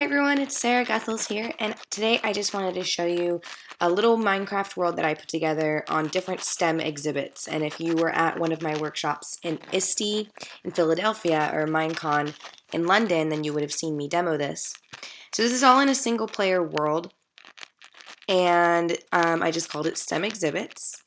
Hey everyone, it's Sarah Guthals here, and today I just wanted to show you a little Minecraft world that I put together on different STEM exhibits. And if you were at one of my workshops in ISTE in Philadelphia or Minecon in London, then you would have seen me demo this. So this is all in a single player world, and I just called it STEM exhibits.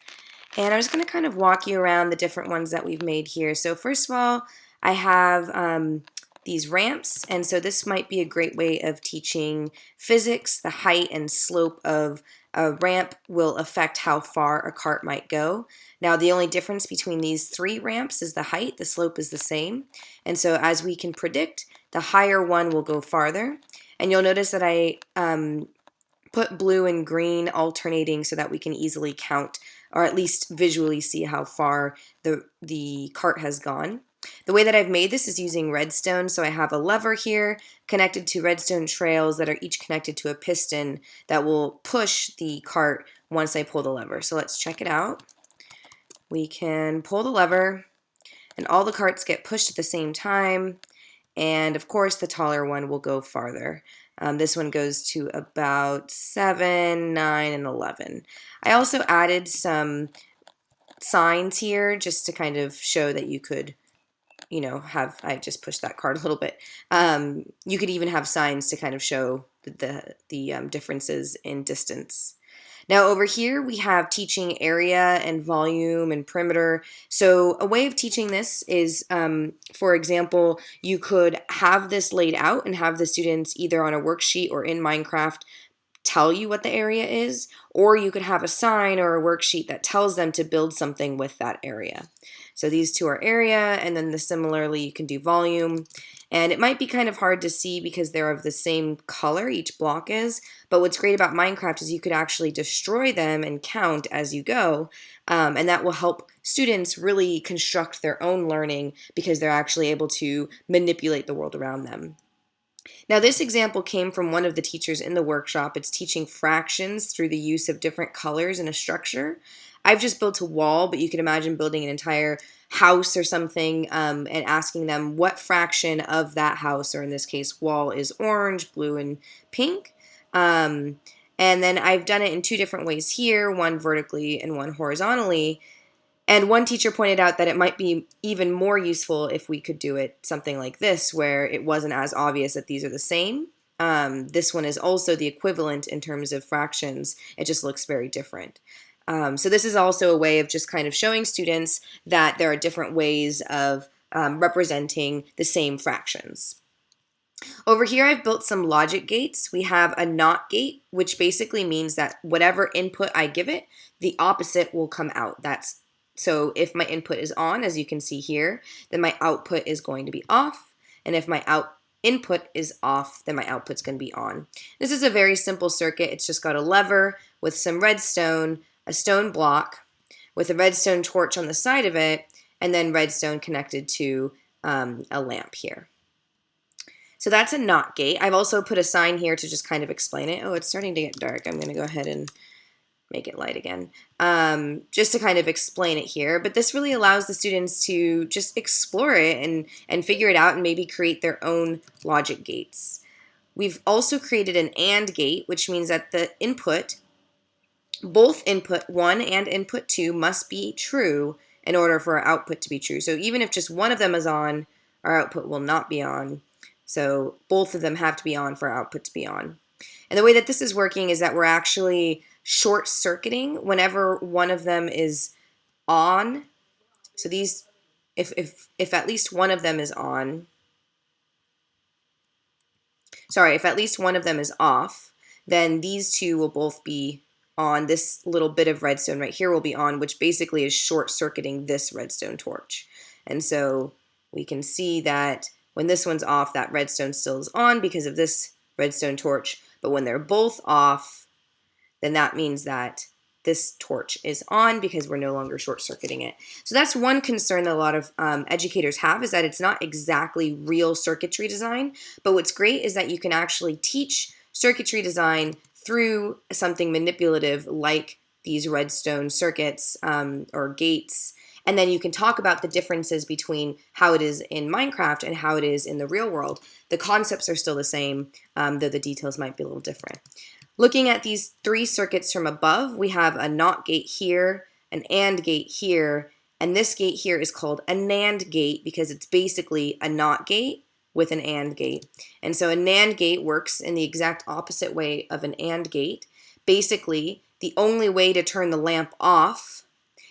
And I'm just going to kind of walk you around the different ones that we've made here. So first of all, I have these ramps, and so this might be a great way of teaching physics. The height and slope of a ramp will affect how far a cart might go. Now the only difference between these three ramps is the height. The slope is the same, and so as we can predict, the higher one will go farther. And you'll notice that I put blue and green alternating so that we can easily count, or at least visually see how far the cart has gone. The way that I've made this is using redstone, so I have a lever here connected to redstone trails that are each connected to a piston that will push the cart once I pull the lever. So let's check it out. We can pull the lever and all the carts get pushed at the same time, and of course the taller one will go farther. This one goes to about 7, 9, and 11. I also added some signs here just to kind of show that you could, I just pushed that card a little bit. You could even have signs to kind of show the differences in distance. Now over here we have teaching area and volume and perimeter. So a way of teaching this is, for example, you could have this laid out and have the students either on a worksheet or in Minecraft tell you what the area is, or you could have a sign or a worksheet that tells them to build something with that area. So these two are area, and then similarly you can do volume. And it might be kind of hard to see because they're of the same color, each block is, but what's great about Minecraft is you could actually destroy them and count as you go, and that will help students really construct their own learning because they're actually able to manipulate the world around them. Now this example came from one of the teachers in the workshop. It's teaching fractions through the use of different colors in a structure. I've just built a wall, but you can imagine building an entire house or something and asking them what fraction of that house, or in this case wall, is orange, blue, and pink. And then I've done it in two different ways here, one vertically and one horizontally. And one teacher pointed out that it might be even more useful if we could do it something like this, where it wasn't as obvious that these are the same. This one is also the equivalent in terms of fractions. It just looks very different. So this is also a way of just kind of showing students that there are different ways of representing the same fractions. Over here I've built some logic gates. We have a NOT gate, which basically means that whatever input I give it, the opposite will come out. So if my input is on, as you can see here, then my output is going to be off. And if my input is off, then my output's going to be on. This is a very simple circuit. It's just got a lever with some redstone, a stone block with a redstone torch on the side of it, and then redstone connected to a lamp here. So that's a NOT gate. I've also put a sign here to just kind of explain it. Oh, it's starting to get dark. I'm going to go ahead and make it light again, just to kind of explain it here. But this really allows the students to just explore it and figure it out and maybe create their own logic gates. We've also created an AND gate, which means that the input, both input 1 and input 2, must be true in order for our output to be true. So even if just one of them is on, our output will not be on. So both of them have to be on for our output to be on. And the way that this is working is that we're actually short-circuiting whenever one of them is on. So these, if at least one of them is on, sorry, if at least one of them is off, then these two will both be on. This little bit of redstone right here will be on, which basically is short-circuiting this redstone torch. And so we can see that when this one's off, that redstone still is on because of this redstone torch, but when they're both off, then that means that this torch is on because we're no longer short-circuiting it. So that's one concern that a lot of educators have, is that it's not exactly real circuitry design, but what's great is that you can actually teach circuitry design through something manipulative like these redstone circuits or gates, And then you can talk about the differences between how it is in Minecraft and how it is in the real world. The concepts are still the same, though the details might be a little different. Looking at these 3 circuits from above, we have a NOT gate here, an AND gate here, and this gate here is called a NAND gate because it's basically a NOT gate with an AND gate. And so a NAND gate works in the exact opposite way of an AND gate. Basically, the only way to turn the lamp off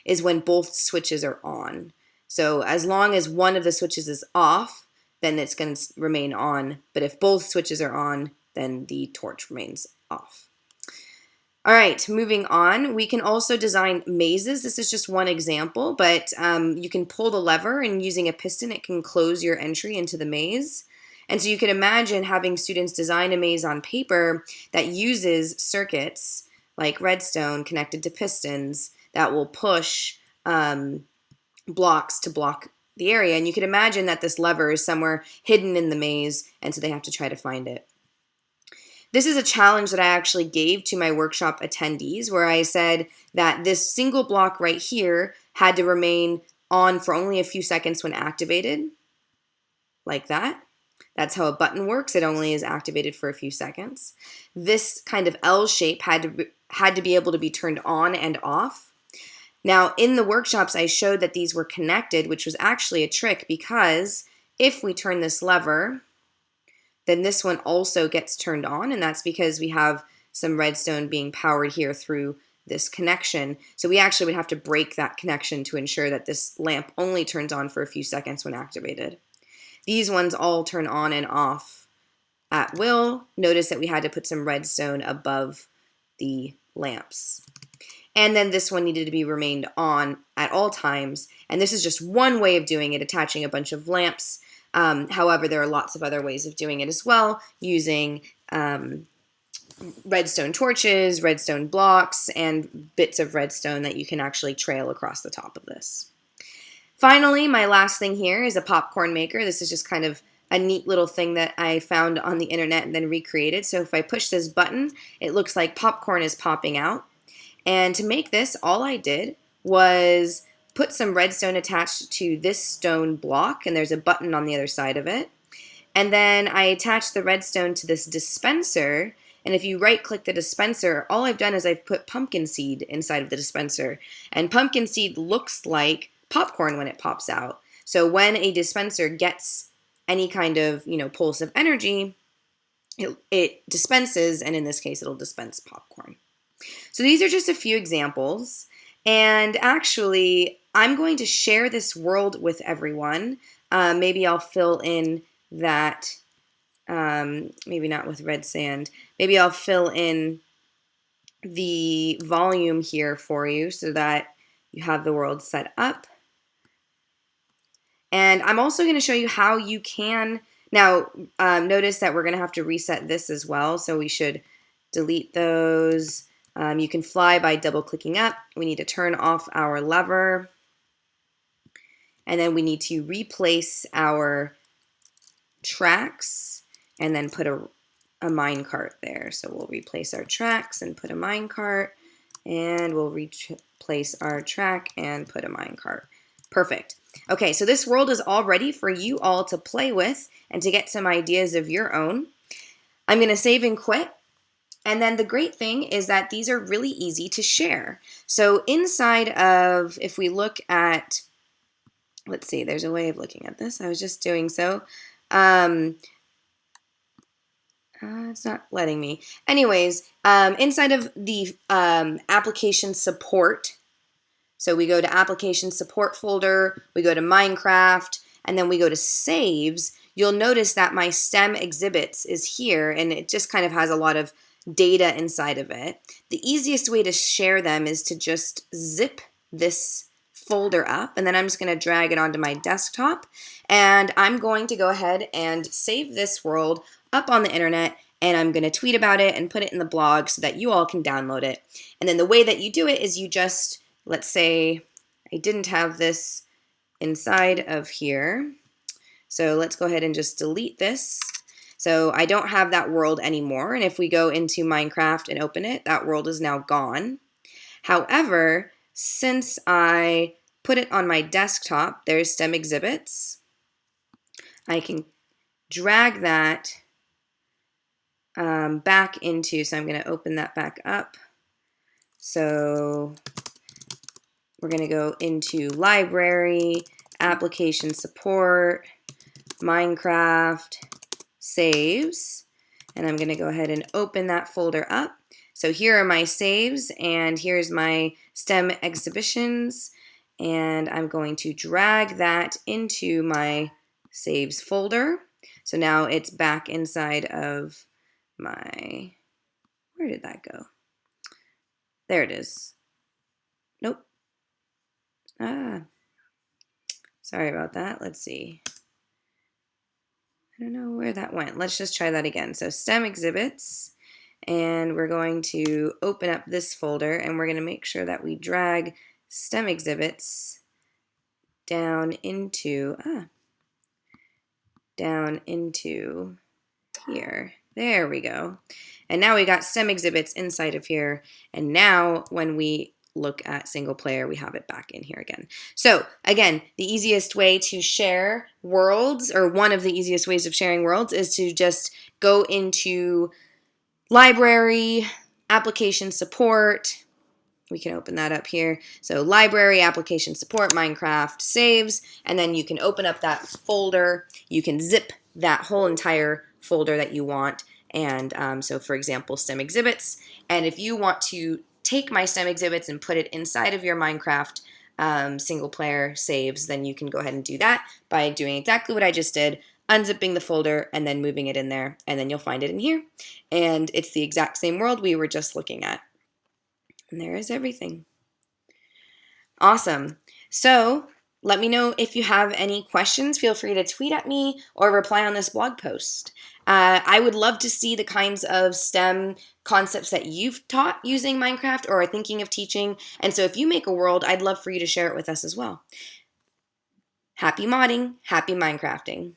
is when both switches are on. So as long as one of the switches is off, then it's going to remain on. But if both switches are on, then the torch remains off. All right, moving on. We can also design mazes. This is just one example, but you can pull the lever and using a piston, it can close your entry into the maze. And so you could imagine having students design a maze on paper that uses circuits like redstone connected to pistons that will push blocks to block the area. And you could imagine that this lever is somewhere hidden in the maze, and so they have to try to find it. This is a challenge that I actually gave to my workshop attendees where I said that this single block right here had to remain on for only a few seconds when activated, like that. That's how a button works. It only is activated for a few seconds. This kind of L shape had to be able to be turned on and off. Now, in the workshops, I showed that these were connected, which was actually a trick because if we turn this lever, then this one also gets turned on, and that's because we have some redstone being powered here through this connection. So we actually would have to break that connection to ensure that this lamp only turns on for a few seconds when activated. These ones all turn on and off at will. Notice that we had to put some redstone above the lamps. And then this one needed to be remained on at all times. And this is just one way of doing it, attaching a bunch of lamps. However, there are lots of other ways of doing it as well, using redstone torches, redstone blocks, and bits of redstone that you can actually trail across the top of this. Finally, my last thing here is a popcorn maker. This is just kind of a neat little thing that I found on the internet and then recreated. So if I push this button, it looks like popcorn is popping out. And to make this, all I did was put some redstone attached to this stone block, and there's a button on the other side of it. And then I attached the redstone to this dispenser, and if you right-click the dispenser, all I've done is I've put pumpkin seed inside of the dispenser. And pumpkin seed looks like popcorn when it pops out. So when a dispenser gets any kind of, pulse of energy, it dispenses, and in this case, it'll dispense popcorn. So these are just a few examples, and actually, I'm going to share this world with everyone. Maybe I'll fill in that, maybe not with red sand, maybe I'll fill in the volume here for you so that you have the world set up. And I'm also going to show you how you can, now notice that we're going to have to reset this as well, so we should delete those. You can fly by double clicking up. We need to turn off our lever. And then we need to replace our tracks and then put a minecart there. So we'll replace our tracks and put a minecart, and we'll replace our track and put a minecart. Perfect. Okay, so this world is all ready for you all to play with and to get some ideas of your own. I'm going to save and quit. And then the great thing is that these are really easy to share. So inside of, if we look at, let's see, there's a way of looking at this. I was just doing so. It's not letting me. Anyways, inside of the application support, so we go to application support folder, we go to Minecraft, and then we go to saves. You'll notice that my STEM exhibits is here, and it just kind of has a lot of data inside of it. The easiest way to share them is to just zip this folder up, and then I'm just going to drag it onto my desktop, and I'm going to go ahead and save this world up on the internet, and I'm going to tweet about it and put it in the blog so that you all can download it. And then the way that you do it is you just, let's say I didn't have this inside of here, so let's go ahead and just delete this. So I don't have that world anymore, and if we go into Minecraft and open it, that world is now gone. However, since I put it on my desktop. There's STEM exhibits. I can drag that back into, so I'm going to open that back up. So we're going to go into library, application support, Minecraft, saves, and I'm going to go ahead and open that folder up. So here are my saves, and here's my STEM exhibitions, and I'm going to drag that into my saves folder. So now it's back inside of my, where did that go? There it is. Nope. Sorry about that. Let's see. I don't know where that went. Let's just try that again. So STEM exhibits, and we're going to open up this folder, and we're going to make sure that we drag STEM exhibits down into here. There we go. And now we got STEM exhibits inside of here, and now when we look at single player, we have it back in here again. So again, the easiest way to share worlds, or one of the easiest ways of sharing worlds, is to just go into library, application support. We can open that up here. So library, application support, Minecraft, saves, and then you can open up that folder. You can zip that whole entire folder that you want. And so for example, STEM exhibits. And if you want to take my STEM exhibits and put it inside of your Minecraft single player saves, then you can go ahead and do that by doing exactly what I just did, unzipping the folder and then moving it in there, and then you'll find it in here. And it's the exact same world we were just looking at. And there is everything. Awesome. So let me know if you have any questions. Feel free to tweet at me or reply on this blog post. I would love to see the kinds of STEM concepts that you've taught using Minecraft or are thinking of teaching. And so if you make a world, I'd love for you to share it with us as well. Happy modding, happy Minecrafting.